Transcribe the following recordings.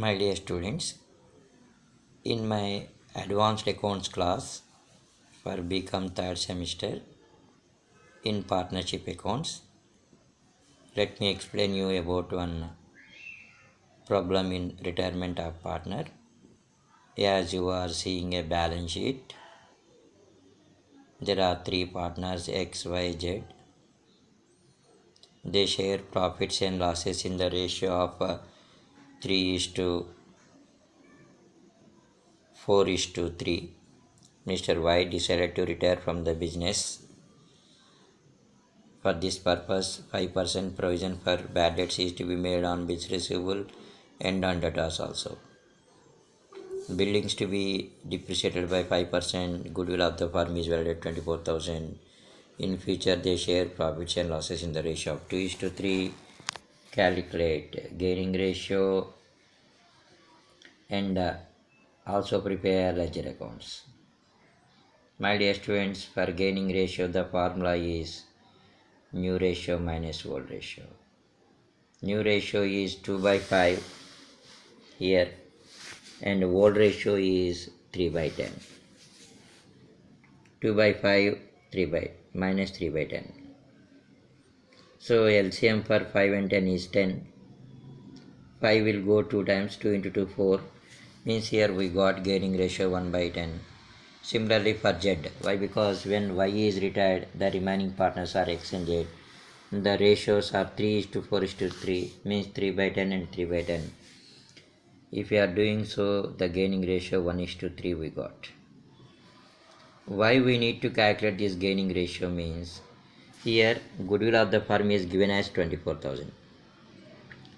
My dear students, in my advanced accounts class for BCom third semester in partnership accounts, let me explain you about one problem in retirement of partner. As you are seeing a balance sheet, there are three partners X, Y, Z. They share profits and losses in the ratio of 3:4:3. Mr. Y decided to retire from the business. For this purpose, 5% provision for bad debts is to be made on bills receivable and on debtors also. Buildings to be depreciated by 5%. Goodwill of the firm is valued at 24,000. In future, they share profits and losses in the ratio of 2:3. Calculate gaining ratio and also prepare ledger accounts. My dear students, for gaining ratio, the formula is new ratio minus old ratio. New ratio is 2/5 here and old ratio is 3/10. 2/5 minus 3/10. So LCM for 5 and 10 is 10. 5 will go 2 times, 2 into 2 4, means here we got gaining ratio 1/10. Similarly for Z, why? Because when Y is retired, the remaining partners are X and Z. The ratios are 3:4:3, means 3/10 and 3/10. If we are doing so, the gaining ratio 1:3 we got. Why we need to calculate this gaining ratio means, here goodwill of the firm is given as 24,000.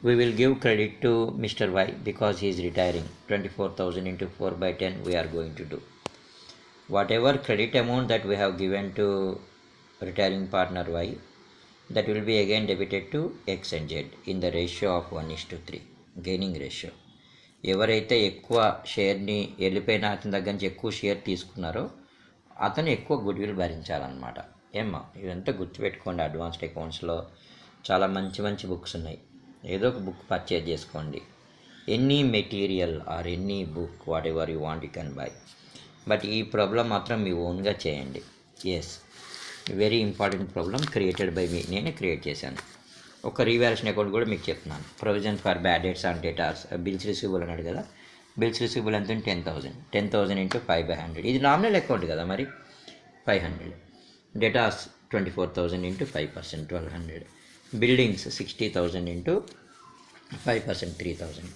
We will give credit to Mr. Y because he is retiring. 24,000 into 4/10 we are going to do. Whatever credit amount that we have given to retiring partner Y, that will be again debited to X and Z in the ratio of 1:3, gaining ratio. ఎవరైతే ఎక్కువ షేర్ని వెళ్ళిపోయిన అతని దగ్గర నుంచి ఎక్కువ share తీసుకున్నారో అతను ఎక్కువ గుడ్విల్ భరించాలన్నమాట. ఏమ్మా, ఇదంతా గుర్తుపెట్టుకోండి. అడ్వాన్స్డ్ అకౌంట్స్లో చాలా మంచి మంచి బుక్స్ ఉన్నాయి. ఏదో ఒక బుక్ పర్చేజ్ చేసుకోండి. Any material or any book what you want you can buy. But ఈ ప్రాబ్లం మాత్రం మీ ఓన్గా చేయండి. Yes, very important problem created by మీ. నేనే క్రియేట్ చేశాను. ఒక రీవాల్యుయేషన్ అకౌంట్ కూడా మీకు చెప్తున్నాను. Provision for bad debts and debtors, bills receivable అన్నాడు కదా. బిల్స్ రిసీవబుల్ ఎంత? 10,000. 10,000 ఇంటూ 5/100. ఇది నామినల్ అకౌంట్ కదా, మరి 500. Debtors 24,000 into 5% 1,200. Buildings 60,000 into 5% 3,000.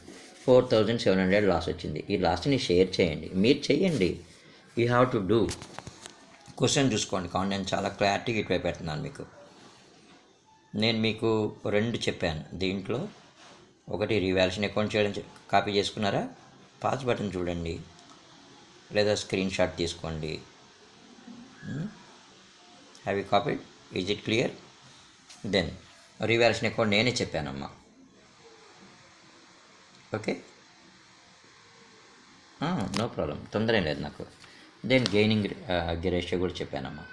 4,700 loss వచ్చింది. ఈ లాస్ని షేర్ చేయండి, మీరు చేయండి. You have to do. Question చూసుకోండి. కావున నేను చాలా క్లారిటీగా ఇటువైపు పెడుతున్నాను మీకు. నేను మీకు 2 చెప్పాను. దీంట్లో ఒకటి రీవాల్యుయేషన్ అకౌంట్ చేయడం కాపీ చేసుకున్నారా? పాస్ బటన్ చూడండి లేదా స్క్రీన్ షాట్ తీసుకోండి. Have you copied? Is it clear? Then revaluation account నేనే చెప్పానమ్మా. ఓకే, నో ప్రాబ్లం, తొందర ఏం లేదు నాకు. దెన్ గెయినింగ్ రేషియో కూడా చెప్పానమ్మా.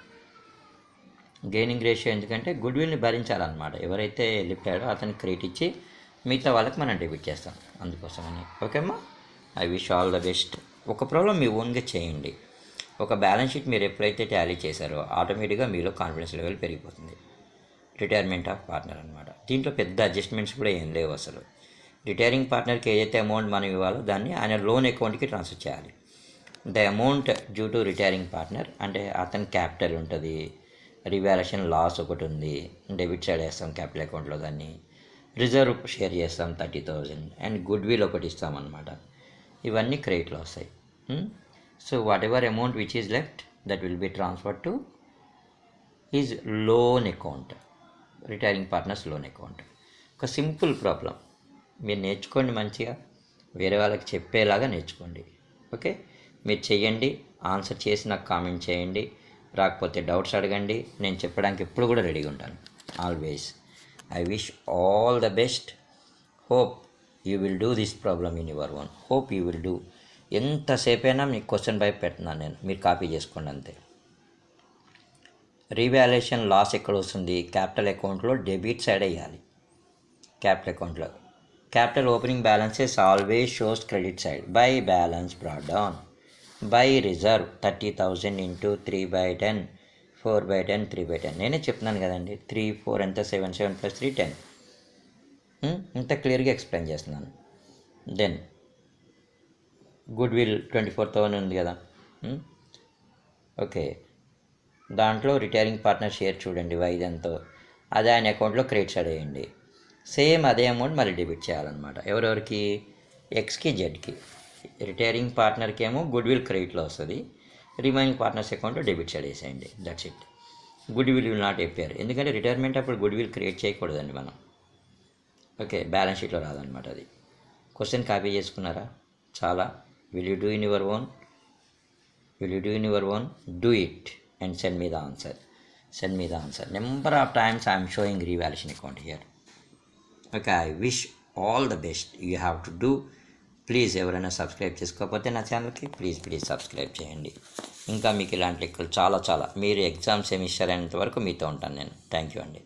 గెయినింగ్ రేషియో ఎందుకంటే గుడ్విల్ని భరించాలన్నమాట. ఎవరైతే వెళ్ళిపోయాడో అతనికి క్రెడిట్ ఇచ్చి మిగతా వాళ్ళకి మనం డెబిట్ చేస్తాం, అందుకోసమని. ఓకే అమ్మా, I wish all the best. ఒక ప్రాబ్లం మీ ఓన్గా చేయండి. ఒక బ్యాలెన్స్ షీట్ మీరు ఎప్పుడైతే టాలీ చేశారో ఆటోమేటిక్గా మీలో కాన్ఫిడెన్స్ లెవెల్ పెరిగిపోతుంది. రిటైర్మెంట్ ఆఫ్ పార్ట్నర్ అనమాట. దీంట్లో పెద్ద అడ్జస్ట్మెంట్స్ కూడా ఏం లేవు అసలు. రిటైరింగ్ పార్ట్నర్కి ఏదైతే అమౌంట్ మనం ఇవ్వాలో దాన్ని ఆయన లోన్ అకౌంట్కి ట్రాన్స్ఫర్ చేయాలి. The amount due to retiring partner అంటే అతని క్యాపిటల్ ఉంటుంది, రివాల్యుయేషన్ లాస్ ఒకటి ఉంది, డెబిట్ సైడ్ వేస్తాం క్యాపిటల్ అకౌంట్లో, దాన్ని రిజర్వ్ షేర్ చేస్తాం 30,000 అండ్ గుడ్ విల్ ఒకటి ఇస్తామన్నమాట. ఇవన్నీ క్రెడిట్లో వస్తాయి. So what ever amount which is left that will be transfer to is loan account, retiring partners loan account. ఒక సింపుల్ ప్రాబ్లం మీరు నేర్చుకోండి మంచిగా, వేరే వాళ్ళకి చెప్పేలాగా నేర్చుకోండి. ఓకే, మీరు చెయ్యండి. ఆన్సర్ చేసి నాకు కామెంట్ చేయండి. రాకపోతే డౌట్స్ అడగండి, నేను చెప్పడానికి ఎప్పుడు కూడా రెడీగా ఉంటాను always. I wish all the best. Hope you will do this problem in your own. Hope you will do. ఎంతసేపైనా మీకు క్వశ్చన్ బై పెడుతున్నాను నేను, మీరు కాపీ చేసుకోండి అంతే. రీవాల్యుయేషన్ లాస్ ఎక్కడ వస్తుంది? క్యాపిటల్ అకౌంట్లో డెబిట్ సైడ్ వేయాలి. క్యాపిటల్ అకౌంట్లో capital opening balances always shows credit side. By balance brought down. By reserve 30,000 into 3/10, 4/10, 3/10. నేనే చెప్తున్నాను కదండి. 3, 4 ఎంత, 7, 7 + 3 10. ఇంత క్లియర్గా ఎక్స్ప్లెయిన్ చేస్తున్నాను. దెన్ గుడ్ విల్ 24,000 ఉంది కదా. ఓకే, దాంట్లో రిటైరింగ్ పార్ట్నర్ షేర్ చూడండి వైజ్ ఎంతో, అది ఆయన అకౌంట్లో క్రెడిట్ సైడ్ వేయండి. సేమ్ అదే అమౌంట్ మళ్ళీ డెబిట్ చేయాలన్నమాట. ఎవరెవరికి? ఎక్స్కి, జెడ్కి. రిటైరింగ్ పార్ట్నర్కి ఏమో గుడ్ విల్ క్రెడిట్లో వస్తుంది, రిమైనింగ్ పార్ట్నర్స్ అకౌంట్లో డెబిట్ సైడ్ వేసేయండి. That's it. Good will not appear, ఎందుకంటే రిటైర్మెంట్ అప్పుడు గుడ్ విల్ క్రియేట్ చేయకూడదండి మనం. ఓకే, బ్యాలెన్స్ షీట్లో రాదనమాట అది. క్వశ్చన్ కాపీ చేసుకున్నారా? చాలా. Will you do in your own? Do it and send me the answer. Number of times I am showing revaluation account here. Okay, I wish all the best. You have to do. Please ఎవరైనా subscribe చేసుకోకపోతే నా ఛానల్కి please subscribe చేయండి. ఇంకా మీకు ఇలాంటి లెక్కలు చాలా మీరు ఎగ్జామ్ సెమిస్టర్ అయినంత వరకు మీతో ఉంటాను నేను. థ్యాంక్ యూ అండి.